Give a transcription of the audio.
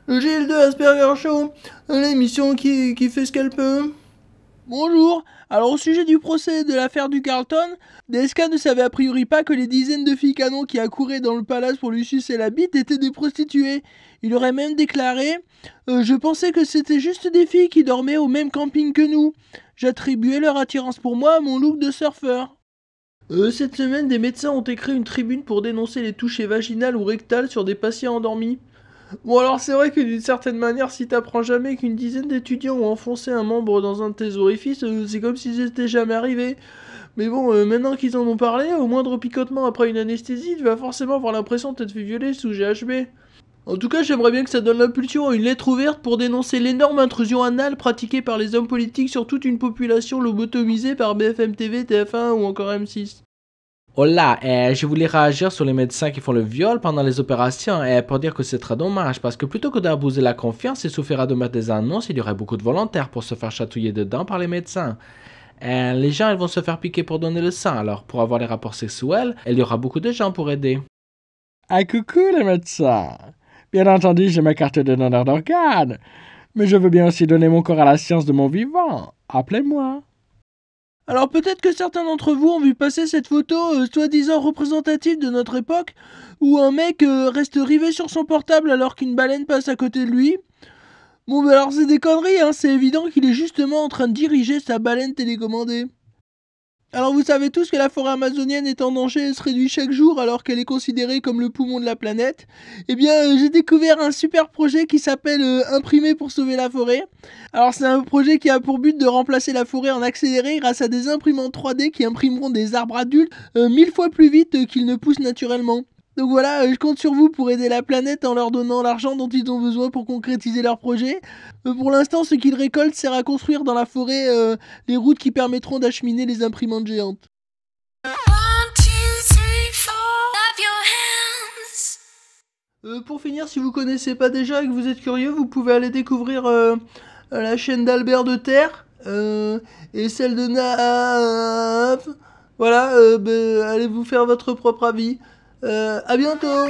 le GL2 Asperger Show, l'émission qui fait ce qu'elle peut. Bonjour. Alors au sujet du procès de l'affaire du Carlton, DSK ne savait a priori pas que les dizaines de filles canons qui accouraient dans le palace pour lui sucer la bite étaient des prostituées. Il aurait même déclaré Je pensais que c'était juste des filles qui dormaient au même camping que nous. J'attribuais leur attirance pour moi à mon look de surfeur. Cette semaine, des médecins ont écrit une tribune pour dénoncer les touchés vaginales ou rectales sur des patients endormis. Bon alors c'est vrai que d'une certaine manière, si t'apprends jamais qu'une dizaine d'étudiants ont enfoncé un membre dans un de tes orifices, c'est comme si c'était jamais arrivé. Mais bon, maintenant qu'ils en ont parlé, au moindre picotement après une anesthésie, tu vas forcément avoir l'impression de t'être fait violer sous GHB. En tout cas, j'aimerais bien que ça donne l'impulsion à une lettre ouverte pour dénoncer l'énorme intrusion anale pratiquée par les hommes politiques sur toute une population lobotomisée par BFM TV, TF1 ou encore M6. Hola, je voulais réagir sur les médecins qui font le viol pendant les opérations pour dire que c'est très dommage parce que plutôt que d'abuser la confiance, il suffirait de mettre des annonces, il y aurait beaucoup de volontaires pour se faire chatouiller dedans par les médecins. Les gens ils vont se faire piquer pour donner le sang, alors pour avoir les rapports sexuels, il y aura beaucoup de gens pour aider. Ah coucou les médecins. Bien entendu, j'ai ma carte de donneur d'organes, mais je veux bien aussi donner mon corps à la science de mon vivant. Appelez-moi. Alors peut-être que certains d'entre vous ont vu passer cette photo soi-disant représentative de notre époque, où un mec reste rivé sur son portable alors qu'une baleine passe à côté de lui. Bon bah alors c'est des conneries, hein, c'est évident qu'il est justement en train de diriger sa baleine télécommandée. Alors vous savez tous que la forêt amazonienne est en danger et se réduit chaque jour alors qu'elle est considérée comme le poumon de la planète. Eh bien j'ai découvert un super projet qui s'appelle Imprimer pour sauver la forêt. Alors c'est un projet qui a pour but de remplacer la forêt en accéléré grâce à des imprimantes 3D qui imprimeront des arbres adultes 1000 fois plus vite qu'ils ne poussent naturellement. Donc voilà, je compte sur vous pour aider la planète en leur donnant l'argent dont ils ont besoin pour concrétiser leur projet. Pour l'instant, ce qu'ils récoltent sert à construire dans la forêt les routes qui permettront d'acheminer les imprimantes géantes. Pour finir, si vous connaissez pas déjà et que vous êtes curieux, vous pouvez aller découvrir la chaîne d'Albert de Terre et celle de Naf. Voilà, allez vous faire votre propre avis. À bientôt.